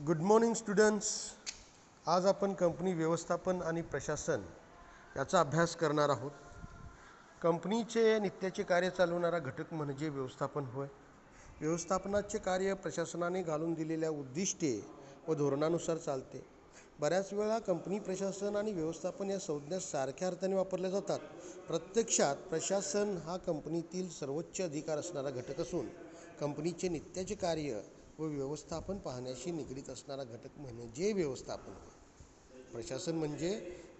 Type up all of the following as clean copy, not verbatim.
Good morning students. आज आपण company व्यवस्थापन आणि प्रशासन याचा अभ्यास करणार आहोत. कंपनीचे नित्याचे कार्य चालवणारा घटक म्हणजे व्यवस्थापन होय. व्यवस्थापनाचे कार्य प्रशासनाने घालून दिलेल्या उद्दिष्टे व धोरणानुसार चालते. बऱ्याच वेळा कंपनी प्रशासन आणि व्यवस्थापन या संज्ञा सारख्या अर्थाने वापरल्या जातात. प्रत्यक्षात प्रशासन हा कंपनीतील सर्वोच्च अधिकार असणारा घटक असून कंपनीचे नित्याचे कार्य व व्यवस्थापन पाहण्याशी निगडीत असणारा घटक म्हणजे व्यवस्थापन होय. प्रशासन म्हणजे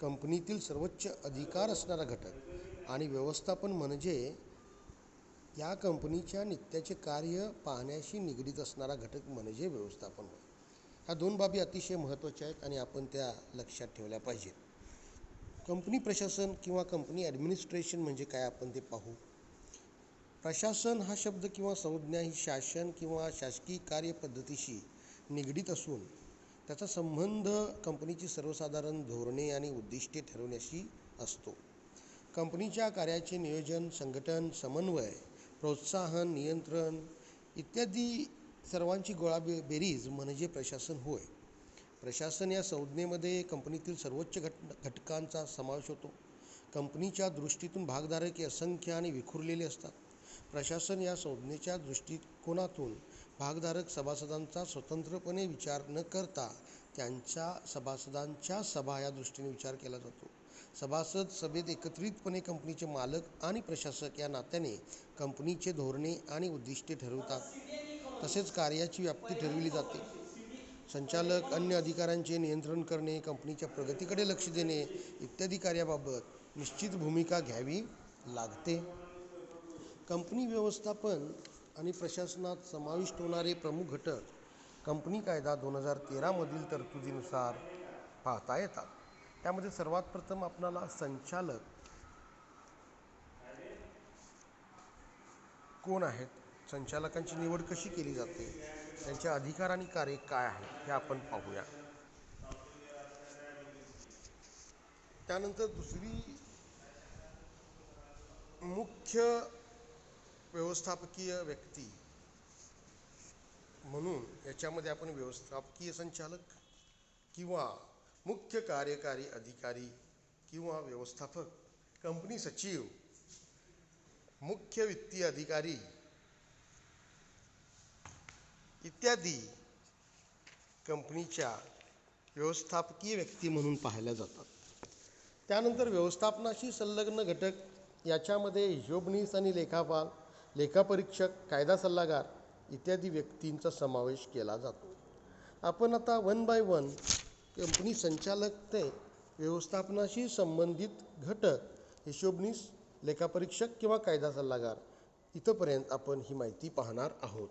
कंपनीतील सर्वोच्च अधिकार असणारा घटक आणि व्यवस्थापन म्हणजे या कंपनीच्या नित्याचे कार्य पाहण्याशी निगडीत असणारा घटक म्हणजे व्यवस्थापन होय. ह्या दोन बाबी अतिशय महत्त्वाच्या आहेत आणि आपण त्या लक्षात ठेवल्या पाहिजेत. कंपनी प्रशासन किंवा कंपनी ॲडमिनिस्ट्रेशन म्हणजे काय आपण ते पाहू. प्रशासन हा शब्द किंवा संज्ञा ही शासन किंवा शासकीय कार्यपद्धतीशी निगडीत असून त्याचा संबंध कंपनीची सर्वसाधारण धोरणे आणि उद्दिष्टे ठरवण्याशी असतो. कंपनीच्या कार्याचे नियोजन, संघटन, समन्वय, प्रोत्साहन, नियंत्रण इत्यादी सर्वांची बेरीज म्हणजे प्रशासन होय. प्रशासन या संज्ञेमध्ये कंपनीतील सर्वोच्च घटकांचा समावेश होतो. कंपनीच्या दृष्टीतून भागधारक हे असंख्य आणि विखुरलेले असतात. प्रशासन या संज्ञेच्या दृष्टिकोनातून भागधारक सभासदांचा स्वतंत्रपणे विचार न करता त्यांच्या सभासदांच्या सभा या दृष्टीने विचार केला जातो. सभासद सभेत एकत्रितपणे कंपनीचे मालक आणि प्रशासक या नात्याने कंपनीचे धोरणे आणि उद्दिष्टे ठरवतात. तसेच कार्याची व्याप्ती ठरविली जाते. संचालक अन्य अधिकाऱ्यांचे नियंत्रण करणे, कंपनीच्या प्रगतीकडे लक्ष देणे इत्यादी कार्याबाबत निश्चित भूमिका घ्यावी लागते. कंपनी व्यवस्थापन आणि प्रशासनात समाविष्ट होणारे प्रमुख घटक कंपनी कायदा 2013 मधील तरतुदीनुसार पाहता येतात. त्यामध्ये सर्वात प्रथम आपल्याला संचालक कोण आहेत, संचालकांची निवड कशी केली जाते, त्यांचे अधिकार आणि कार्य काय आहेत हे आपण पाहूया. त्यानंतर दुसरी मुख्य व्यवस्थापकीय व्यक्ती म्हणून याच्यामध्ये आपण व्यवस्थापकीय संचालक किंवा मुख्य कार्यकारी अधिकारी किंवा व्यवस्थापक, कंपनी सचिव, मुख्य वित्तीय अधिकारी इत्यादी कंपनीच्या व्यवस्थापकीय व्यक्ती म्हणून पाहिल्या जातात. त्यानंतर व्यवस्थापनाशी संलग्न घटक याच्यामध्ये हिशोबनीस आणि लेखापाल, लेखापरीक्षक, कायदा सल्लागार इत्यादी व्यक्तींचा समावेश केला जातो. आपण आता वन बाय वन कंपनी संचालक ते व्यवस्थापनाशी संबंधित घटक, हिशोबनीस, लेखापरीक्षक किंवा कायदा सल्लागार इथंपर्यंत आपण ही माहिती पाहणार आहोत.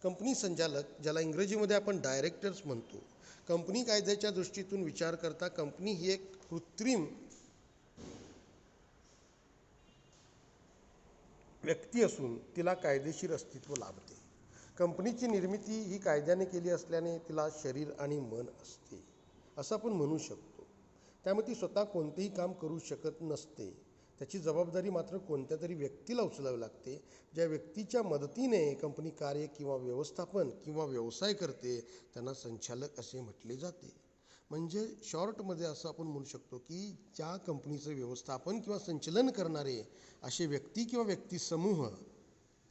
कंपनी संचालक, ज्याला इंग्रजीमध्ये आपण डायरेक्टर्स म्हणतो, कंपनी कायद्याच्या दृष्टीतून विचार करता कंपनी ही एक कृत्रिम व्यक्ती असून तिला कायदेशीर अस्तित्व लाभते. कंपनीची निर्मिती ही कायद्याने केली असल्याने तिला शरीर आणि मन असते असं आपण म्हणू शकतो. त्यामुळे ती स्वतः कोणतेही काम करू शकत नसते. त्याची जबाबदारी मात्र कोणत्या तरी व्यक्तीला उचलावी लागते. ज्या व्यक्तीच्या मदतीने कंपनी कार्य किंवा व्यवस्थापन किंवा व्यवसाय करते त्यांना संचालक असे म्हटले जाते. म्हणजे शॉर्टमध्ये असं आपण म्हणू शकतो की ज्या कंपनीचं व्यवस्थापन किंवा संचलन करणारे असे व्यक्ती किंवा व्यक्ती समूह,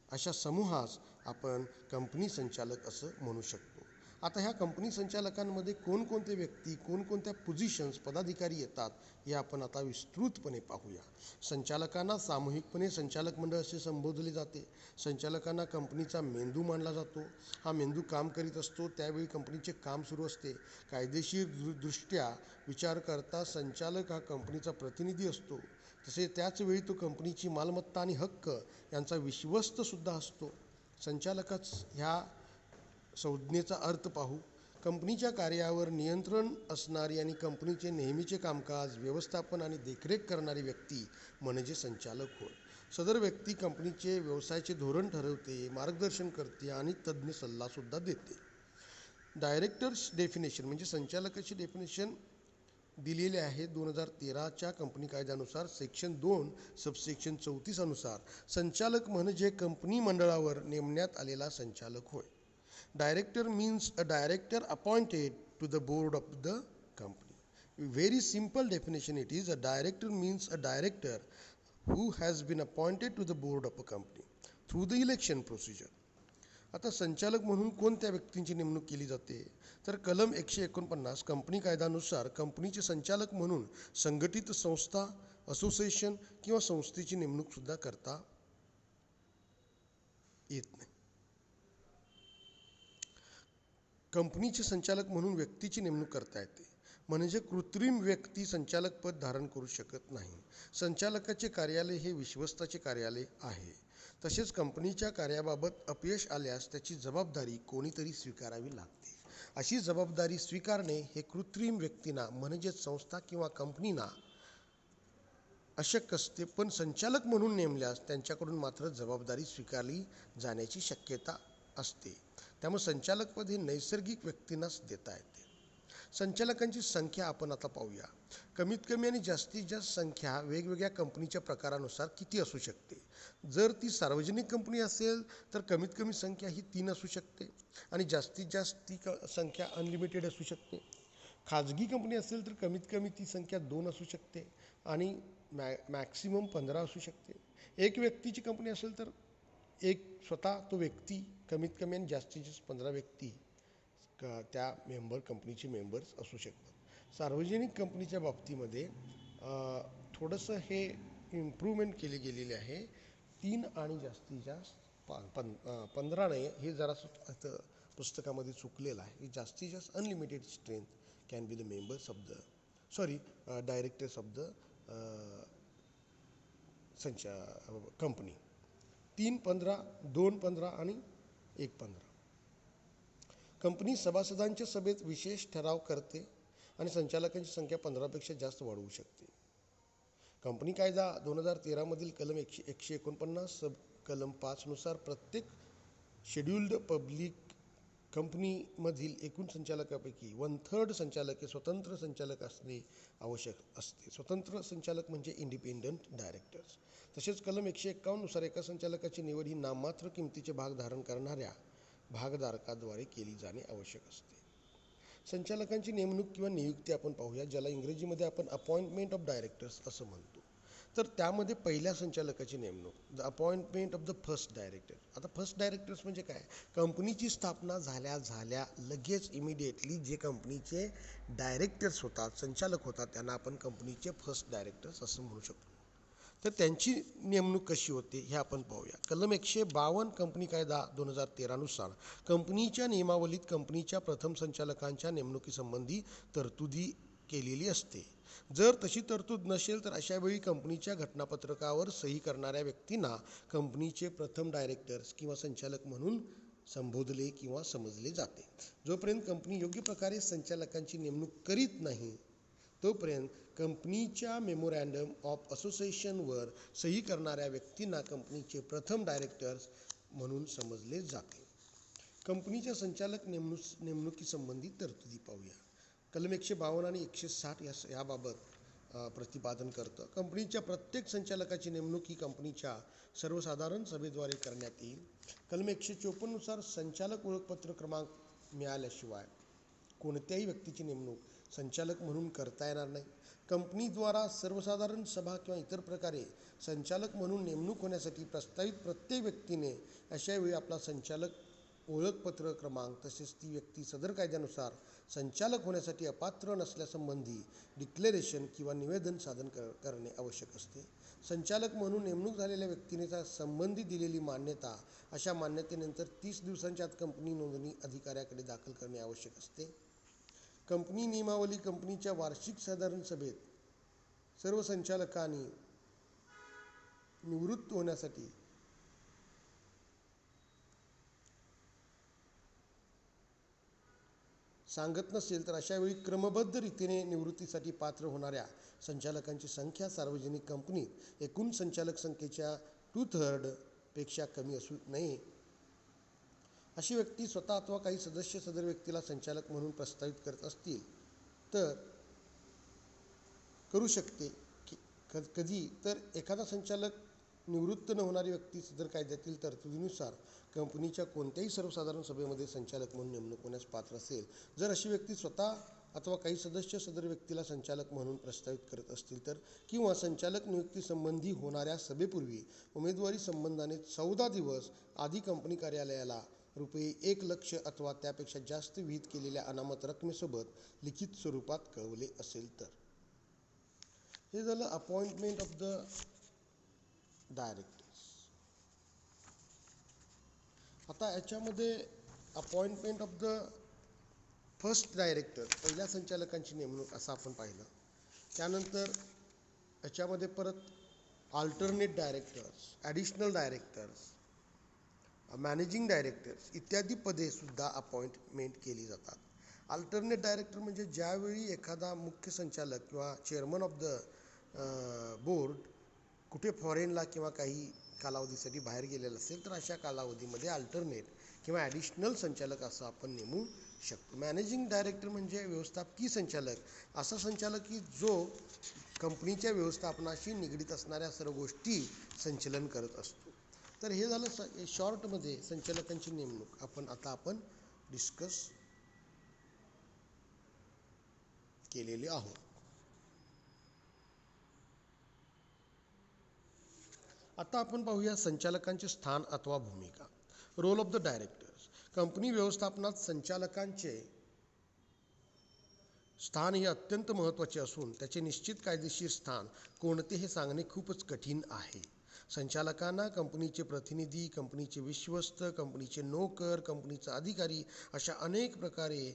अशा समूहास आपण कंपनी संचालक असं म्हणू शकतो. आता ह्या कंपनी संचालकांमध्ये कोणकोणते व्यक्ती, कोणकोणत्या पोझिशन्स, पदाधिकारी येतात हे आपण आता विस्तृतपणे पाहूया. संचालकांना सामूहिकपणे संचालक मंडळ असे संबोधले जाते. संचालकांना कंपनीचा मेंदू मानला जातो. हा मेंदू काम करीत असतो त्यावेळी कंपनीचे काम सुरू असते. कायदेशीर दृष्ट्या विचार करता संचालक हा कंपनीचा प्रतिनिधी असतो. तसेच त्याचवेळी तो कंपनीची मालमत्ता आणि हक्क यांचा विश्वस्तसुद्धा असतो. संचालकच ह्या संज्ञेचा अर्थ पाहू. कंपनीच्या कार्यावर नियंत्रण असणारी आणि कंपनीचे नेहमीचे कामकाज, व्यवस्थापन आणि देखरेख करणारी व्यक्ती म्हणजे संचालक होय. सदर व्यक्ती कंपनीचे व्यवसायाचे धोरण ठरवते, मार्गदर्शन करते आणि तज्ज्ञ सल्लासुद्धा देते. डायरेक्टर्स डेफिनेशन म्हणजे संचालकाची डेफिनेशन दिलेले आहे 2013च्या कंपनी कायद्यानुसार सेक्शन 2 सबसेक्शन 34 अनुसार संचालक म्हणजे कंपनी मंडळावर नेमण्यात आलेला संचालक होय. Director means a director appointed to the board of the company. Very simple definition it is. A director means a director who has been appointed to the board of a company through the election procedure. आता संचालक म्हणून कोणत्या व्यक्तींची नेमणूक केली जाते तर कलम 149 कंपनी कायद्यानुसार कंपनीचे संचालक म्हणून संघटित संस्था, असोसिएशन किंवा संस्थेची नेमणूक सुद्धा करता येत नाही. कंपनीचे संचालक म्हणून व्यक्तीची नेमणूक करता येते, म्हणजे कृत्रिम व्यक्ती संचालक पद धारण करू शकत नाही. संचालकाचे कार्यालय हे विश्वस्ताचे कार्यालय आहे. तसेच कंपनीच्या कार्याबाबत अपयश आल्यास त्याची जबाबदारी कोणीतरी स्वीकारावी लागते. अशी जबाबदारी स्वीकारणे हे कृत्रिम व्यक्तींना म्हणजेच संस्था किंवा कंपनीना अशक्य असते, पण संचालक म्हणून नेमल्यास त्यांच्याकडून मात्र जबाबदारी स्वीकारली जाण्याची शक्यता असते. त्यामुळे संचालकपद हे नैसर्गिक व्यक्तींनाच देता येते. संचालकांची संख्या आपण आता पाहूया. कमीत कमी आणि जास्तीत जास्त संख्या वेगवेगळ्या कंपनीच्या प्रकारानुसार किती असू शकते. जर ती सार्वजनिक कंपनी असेल तर कमीत कमी संख्या ही 3 असू शकते आणि जास्तीत जास्त ती संख्या अनलिमिटेड असू शकते. खाजगी कंपनी असेल तर कमीत कमी ती संख्या 2 असू शकते आणि मॅक्सिमम 15 असू शकते. एक व्यक्तीची कंपनी असेल तर एक स्वतः तो व्यक्ती कमीत कमी आणि जास्तीत जास्त 15 व्यक्ती त्या कंपनीचे मेंबर्स असू शकतात. सार्वजनिक कंपनीच्या बाबतीमध्ये थोडंसं हे इम्प्रूव्हमेंट केले गेलेले आहे. 3 आणि जास्तीत जास्त 15 नाही, हे जरासं पुस्तकामध्ये चुकलेलं आहे. जास्तीत जास्त unlimited strength can be the members of the directors of the company. 3 15, 2 15 आणि 1 15. कंपनी सभासदांच्या सभेत विशेष ठराव करते आणि संचालकांची संख्या 15पेक्षा जास्त वाढवू शकते. कंपनी कायदा 2013 मधील कलम 149 सब कलम 5 नुसार प्रत्येक शेड्युल्ड पब्लिक कंपनीमधील एकूण संचालकापैकी 1/3 संचालक हे स्वतंत्र संचालक असणे आवश्यक असते. स्वतंत्र संचालक म्हणजे इंडिपेंडंट डायरेक्टर्स. तसेच कलम 151 नुसार एका संचालकाची निवड ही नाममात्र किमतीचे भाग धारण करणाऱ्या भागधारकाद्वारे केली जाणे आवश्यक असते. संचालकांची नेमणूक किंवा नियुक्ती आपण पाहूया, ज्याला इंग्रजीमध्ये आपण अपॉइंटमेंट ऑफ डायरेक्टर्स असं म्हणतो. तर त्यामध्ये पहिल्या संचालकाची नेमणूक, the appointment of the first director. आता फर्स्ट डायरेक्टर्स म्हणजे काय? कंपनीची स्थापना झाल्या लगेच इमिडिएटली जे कंपनीचे डायरेक्टर्स होतात, संचालक होतात, त्यांना आपण कंपनीचे फर्स्ट डायरेक्टर्स असं म्हणू शकतो. तर त्यांची नेमणूक कशी होते हे आपण पाहूया. कलम 152 कंपनी कायदा 2013 नुसार कंपनीच्या नियमावलीत कंपनीच्या प्रथम संचालकांच्या नेमणुकीसंबंधी तरतुदी केलेली असते. जर तशी तरतूद नसेल तर अशा वेळी कंपनीच्या घटनापत्रकावर सही करणाऱ्या व्यक्तींना कंपनीचे प्रथम डायरेक्टर्स किंवा संचालक म्हणून संबोधले किंवा समजले जाते. जोपर्यंत कंपनी योग्य प्रकारे संचालकांची नेमणूक करीत नाही तोपर्यंत कंपनीच्या मेमोरँडम ऑफ असोसिएशनवर सही करणाऱ्या व्यक्तींना कंपनीचे प्रथम डायरेक्टर्स म्हणून समजले जाते. कंपनीच्या संचालक नेमणुकीसंबंधी तरतुदी पाहूया. कलम 152 आणि 160 याबाबत प्रतिपादन करतं. कंपनीच्या प्रत्येक संचालकाची नेमणूक ही कंपनीच्या सर्वसाधारण सभेद्वारे करण्यात येईल. कलम 154 नुसार संचालक ओळखपत्र क्रमांक मिळाल्याशिवाय कोणत्याही व्यक्तीची नेमणूक संचालक म्हणून करता येणार नाही. कंपनीद्वारा सर्वसाधारण सभा किंवा इतर प्रकारे संचालक म्हणून नेमणूक होण्यासाठी प्रस्तावित प्रत्येक व्यक्तीने अशा वेळी आपला संचालक ओळखपत्र क्रमांक तसेच ती व्यक्ती सदर कायद्यानुसार संचालक होण्यासाठी अपात्र नसल्यासंबंधी डिक्लेरेशन किंवा निवेदन सादर करणे आवश्यक असते. संचालक म्हणून नेमणूक झालेल्या व्यक्तीने संबंधी दिलेली मान्यता अशा मान्यतेनंतर 30 दिवसांच्या आत कंपनी नोंदणी अधिकाऱ्याकडे दाखल करणे आवश्यक असते. कंपनी नियमावली कंपनीच्या वार्षिक साधारण सभेत सर्व संचालकांनी निवृत्त होण्यासाठी सांगत नसेल तर अशा वेळी क्रमबद्ध रीतीने निवृत्तीसाठी पात्र होणाऱ्या संचालकांची संख्या सार्वजनिक कंपनीत एकूण संचालक संख्येच्या 2/3 पेक्षा कमी असू नये. अशी व्यक्ती स्वतः अथवा काही सदस्य सदर व्यक्तीला संचालक म्हणून प्रस्तावित करत असतील तर करू शकते. कधी तर एखादा संचालक निवृत्त न होणारी व्यक्ती सदर कायद्यातील तरतुदीनुसार कंपनीच्या कोणत्याही सर्वसाधारण सभेमध्ये संचालक म्हणून नेमणूक होण्यास पात्र असेल. जर अशी व्यक्ती स्वतः अथवा काही सदस्य सदर व्यक्तीला संचालक म्हणून प्रस्तावित करत असतील तर, किंवा संचालक नियुक्तीसंबंधी होणाऱ्या सभेपूर्वी उमेदवारी संबंधाने 14 दिवस आधी कंपनी कार्यालयाला रुपये 1,00,000 अथवा त्यापेक्षा जास्त विहित केलेल्या अनामत रकमेसोबत लिखित स्वरूपात कळवले असेल तर. हे झालं अपॉइंटमेंट ऑफ द डायरेक्टर्स. आता याच्यामध्ये appointment of the first director, पहिल्या संचालकांची नेमणूक असं आपण पाहिलं. त्यानंतर याच्यामध्ये परत alternate directors, additional directors, managing directors इत्यादी पदे सुद्धा अपॉइंटमेंट केली जातात. अल्टरनेट डायरेक्टर म्हणजे ज्यावेळी एखादा मुख्य संचालक किंवा चेअरमन ऑफ द बोर्ड कुठे फॉरेनला किंवा काही कालावधीसाठी बाहेर गेलेला असेल तर अशा कालावधीमध्ये अल्टरनेट किंवा ॲडिशनल संचालक असं आपण नेमू शकतो. मॅनेजिंग डायरेक्टर म्हणजे व्यवस्थापकीय संचालक, असा संचालक की जो कंपनीच्या व्यवस्थापनाशी निगडीत असणाऱ्या सर्व गोष्टी संचलन करत असतो. तर हे झालं शॉर्टमध्ये संचालकांची नेमणूक आपण डिस्कस केलेली आहोत. आता आपण पाहूया संचालकांचे स्थान अथवा भूमिका. Role of the directors. कंपनी व्यवस्थापनात संचालकांचे स्थान हे अत्यंत महत्त्वाचे असून त्याचे निश्चित कायदेशीर स्थान कोणते हे सांगणे खूपच कठीण आहे. संचालकांना कंपनीचे प्रतिनिधी, कंपनीचे विश्वस्त, कंपनीचे नोकर, कंपनीचा अधिकारी अशा अनेक प्रकारे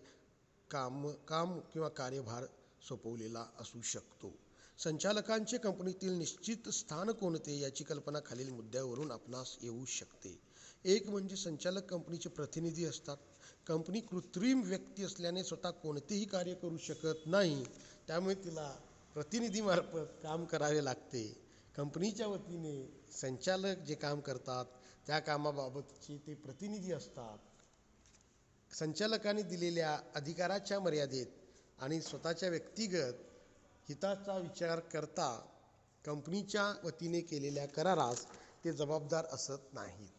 काम किंवा कार्यभार सोपवलेला असू शकतो. संचालकांचे कंपनीतील निश्चित स्थान कोणते याची कल्पना खालील मुद्द्यावरून आपणास येऊ शकते. एक म्हणजे संचालक कंपनीचे प्रतिनिधी असतात. कंपनी कृत्रिम व्यक्ती असल्याने स्वतः कोणतेही कार्य करू शकत नाही, त्यामुळे तिला प्रतिनिधीमार्फत काम करावे लागते. कंपनीच्या वतीने संचालक जे काम करतात त्या कामाबाबतचे ते प्रतिनिधी असतात. संचालकांनी दिलेल्या अधिकाराच्या मर्यादेत आणि स्वतःच्या व्यक्तिगत हिताचा विचार करता कंपनीच्या वतीने केलेल्या करारास ते जबाबदार असत नाहीत.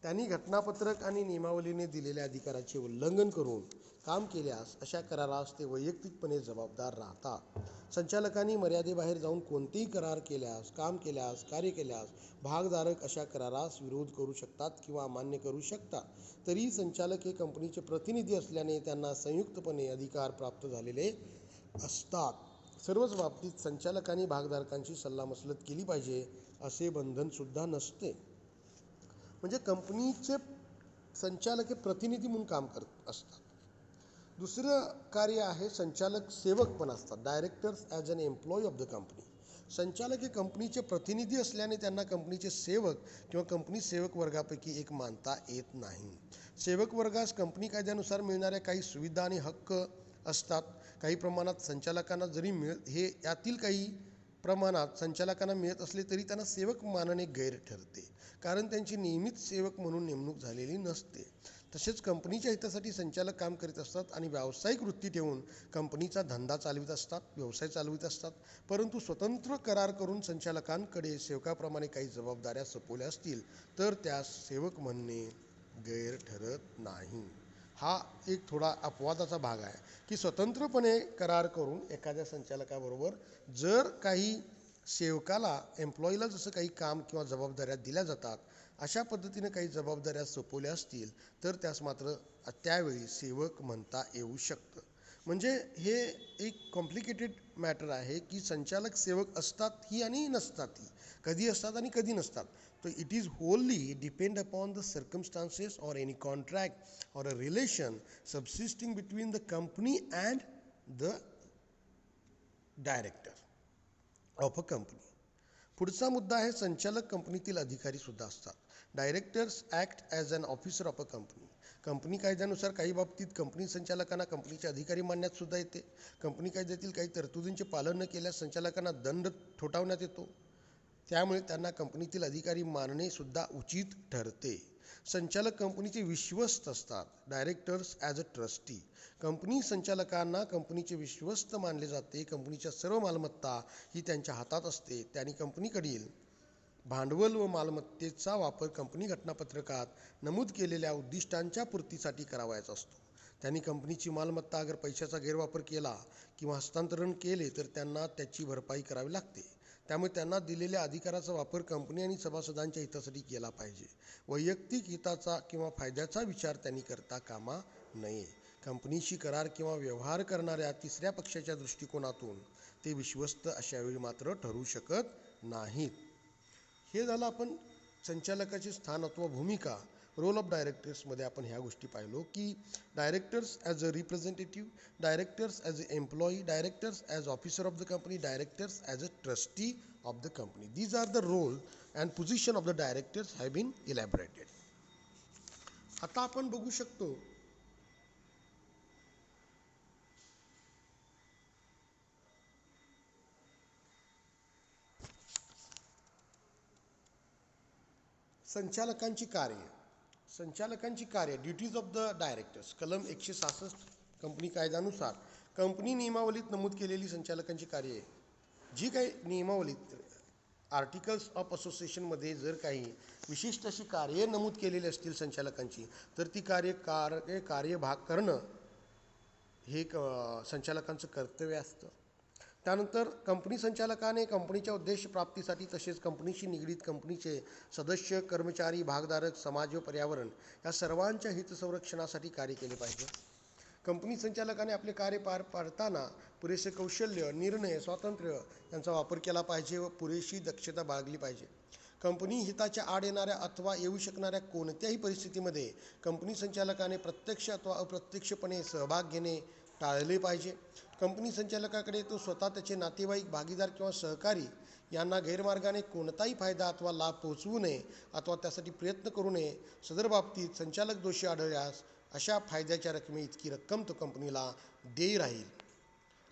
त्यांनी घटनापत्रक आणि नियमावलीने दिलेल्या अधिकाराचे उल्लंघन करून काम केल्यास अशा करारास ते वैयक्तिकपणे जबाबदार राहतात. संचालकांनी मर्यादेबाहेर जाऊन कोणतेही करार केल्यास, काम केल्यास, कार्य केल्यास भागधारक अशा करारास विरोध करू शकतात किंवा अमान्य करू शकतात. तरीही संचालक हे कंपनीचे प्रतिनिधी असल्याने त्यांना संयुक्तपणे अधिकार प्राप्त झालेले असतात. सर्वच बाबतीत संचालकांनी भागधारकांची सल्लामसलत केली पाहिजे असे बंधनसुद्धा नसते. म्हणजे कंपनीचे संचालक हे प्रतिनिधी म्हणून काम करत असतात. दुसरं कार्य आहे संचालक सेवक पण असतात. Directors as an employee of the company. संचालक हे कंपनीचे प्रतिनिधी असल्याने त्यांना कंपनीचे सेवक किंवा कंपनी सेवक वर्गापैकी एक मानता येत नाही. सेवक वर्गास कंपनी कायद्यानुसार मिळणाऱ्या काही सुविधा आणि हक्क असतात. काही प्रमाणात संचालकांना जरी हे यातील काही प्रमाणात संचालकांना मिळत असले तरी त्यांना सेवक मानणे गैर ठरते, कारण त्यांची नियमित सेवक म्हणून नेमणूक झालेली नसते. तसेच कंपनीच्या हितासाठी संचालक काम करीत असतात आणि व्यावसायिक वृत्ती ठेवून कंपनीचा धंदा चालवित असतात, व्यवसाय चालवित असतात. परंतु स्वतंत्र करार करून संचालकांकडे सेवकाप्रमाणे काही जबाबदाऱ्या सोपवल्या असतील तर त्यास सेवक म्हणणे गैर ठरत नाही. हा एक थोडा अपवादाचा भाग आहे की स्वतंत्रपणे करार करून एखाद्या संचालकाबरोबर जर काही सेवकाला, एम्प्लॉईला जसं काही काम किंवा जबाबदाऱ्या दिल्या जातात अशा पद्धतीने काही जबाबदाऱ्या सोपवल्या असतील तर त्यास मात्र त्यावेळी सेवक म्हणता येऊ शकतं. म्हणजे हे एक कॉम्प्लिकेटेड मॅटर आहे की संचालक सेवक असतातही आणि नसतातही, कधी असतात आणि कधी नसतात. तर it is wholly depend upon the circumstances or any contract or a relation subsisting between the company and the director of a company. पुढचा मुद्दा आहे संचालक कंपनीतील अधिकारी सुद्धा असतात. Directors act as an officer of a company. Company कायद्यानुसार काही बाबतीत कंपनी संचालकांना कंपनीचे अधिकारी मानण्यात सुद्धा येते. कंपनी कायद्यातील काही तरतुदींचे पालन न केल्यास संचालकांना दंड ठोठावण्यात येतो, त्यामुळे त्यांना कंपनीतील अधिकारी मानणे सुद्धा उचित ठरते. संचालक कंपनीचे विश्वस्त असतात. Directors as a trustee. Company संचालकांना कंपनीचे विश्वस्त मानले जाते. कंपनीच्या सर्व मालमत्ता ही त्यांच्या हातात असते. त्यांनी कंपनीकडील भांडवल व मालमत्तेचा वापर कंपनी घटनापत्रकात नमूद केलेल्या उद्दिष्टांच्या पूर्तीसाठी करावयाचा असतो. त्यांनी कंपनीची मालमत्ता अगर पैशाचा गैरवापर केला किंवा हस्तांतरण केले तर त्यांना त्याची भरपाई करावी लागते. त्यामुळे त्यांना दिलेल्या अधिकाराचा वापर कंपनी आणि सभासदांच्या हितासाठी केला पाहिजे. वैयक्तिक हिताचा किंवा फायद्याचा विचार त्यांनी करता कामा नये. कंपनीशी करार किंवा व्यवहार करणाऱ्या तिसऱ्या पक्षाच्या दृष्टिकोनातून ते विश्वस्त अशावेळी मात्र ठरू शकत नाहीत. हे झालं आपण संचालकाचे स्थान अथवा भूमिका, रोल ऑफ डायरेक्टर्समध्ये आपण ह्या गोष्टी पाहिलो की directors as a representative, directors as a employee, directors as officer of the company, directors as a trustee of the company. These are the role and position of the directors have been elaborated. आता आपण बघू शकतो संचालकांची कार्य duties of the directors. कलम 166 company कायद्यानुसार company नियमावलीत नमूद केलेली संचालकांची कार्ये, जी काही नियमावलीत आर्टिकल्स ऑफ असोसिएशनमध्ये जर काही विशिष्ट अशी कार्ये नमूद केलेली असतील संचालकांची, तर ती कार्यभाग करणं हे संचालकांचं कर्तव्य असतं. त्यानंतर कंपनी संचालकाने कंपनीच्या उद्देश प्राप्तीसाठी तसेच कंपनीशी निगडीत कंपनीचे सदस्य, कर्मचारी, भागधारक, समाज व पर्यावरण या सर्वांच्या हितसंरक्षणासाठी कार्य केले पाहिजे. कंपनी संचालकाने आपले कार्य पार पाडताना पुरेसे कौशल्य, निर्णय स्वातंत्र्य यांचा वापर केला पाहिजे व पुरेशी दक्षता बाळगली पाहिजे. कंपनी हिताच्या आड येणाऱ्या अथवा येऊ शकणाऱ्या कोणत्याही परिस्थितीमध्ये कंपनी संचालकाने प्रत्यक्ष अथवा अप्रत्यक्षपणे सहभाग घेणे टाळले पाहिजे. कंपनी संचालकाकडे तो स्वतः, त्याचे नातेवाईक, भागीदार किंवा सहकारी यांना गैरमार्गाने कोणताही फायदा अथवा लाभ पोहोचवू नये अथवा त्यासाठी प्रयत्न करू नये. सदर बाबतीत संचालक दोषी आढळल्यास अशा फायद्याच्या रकमेइतकी रक्कम तो कंपनीला देय राहील.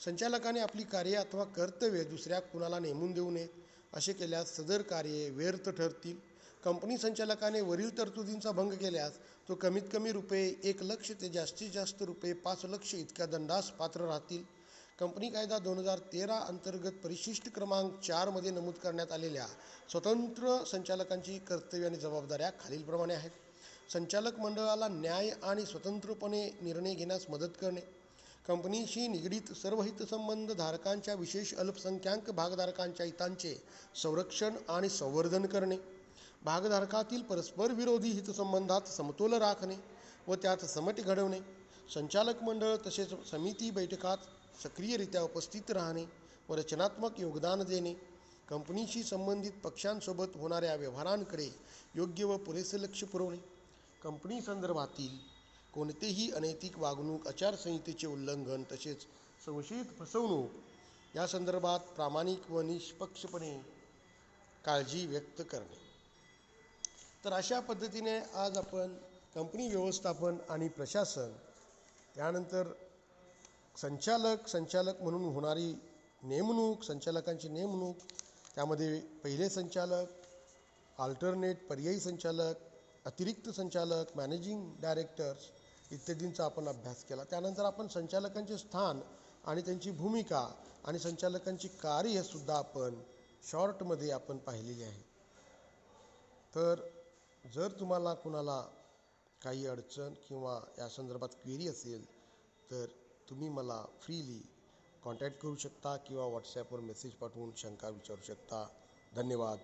संचालकाने आपली कार्ये अथवा कर्तव्ये दुसऱ्या कुणाला नेमून देऊ नयेत. असे केल्यास सदर कार्ये व्यर्थ ठरतील. कंपनी संचालकाने वरील तरतुदींचा भंग केल्यास तो कमीत कमी ₹1 लाख ते जास्तीत जास्त ₹5 लाख इतक्या दंडास पात्र राहतील. कंपनी कायदा 2013 अंतर्गत परिशिष्ट क्रमांक 4 मध्ये नमूद करण्यात आलेल्या स्वतंत्र संचालकांची कर्तव्ये आणि जबाबदाऱ्या खालीलप्रमाणे आहेत. संचालक मंडळाला न्याय आणि स्वतंत्रपणे निर्णय घेण्यास मदत करणे. कंपनीशी निगडीत सर्व हितसंबंध धारकांच्या, विशेष अल्पसंख्याक भागधारकांच्या हितांचे संरक्षण आणि संवर्धन करणे. भागधारकातील परस्पर विरोधी हितसंबंधात समतोल राखणे व त्यात समट घडवणे. संचालक मंडळ तसेच समिती बैठकात सक्रियरित्या उपस्थित राहणे व रचनात्मक योगदान देणे. कंपनीशी संबंधित पक्षांसोबत होणाऱ्या व्यवहारांकडे योग्य व पुरेसे लक्ष पुरवणे. कंपनी संदर्भातील कोणतेही अनैतिक वागणूक, आचारसंहितेचे उल्लंघन तसेच संशयित फसवणूक या संदर्भात प्रामाणिक व निष्पक्षपणे काळजी व्यक्त करणे. तर अशा पद्धतीने आज आपण कंपनी व्यवस्थापन आणि प्रशासन, त्यानंतर संचालक म्हणून होणारी नेमणूक, संचालकांची नेमणूक, त्यामध्ये पहिले संचालक, अल्टरनेट पर्यायी संचालक, अतिरिक्त संचालक, मॅनेजिंग डायरेक्टर्स इत्यादींचा आपण अभ्यास केला. त्यानंतर आपण संचालकांचे स्थान आणि त्यांची भूमिका आणि संचालकांची कार्यसुद्धा आपण शॉर्टमध्ये आपण पाहिलेली आहे. तर जर तुम्हाला कुणाला काही अडचण किंवा या संदर्भात क्वेरी असेल तर तुम्ही मला फ्रीली कॉन्टॅक्ट करू शकता किंवा व्हॉट्सॲपवर मेसेज पाठवून शंका विचारू शकता. धन्यवाद.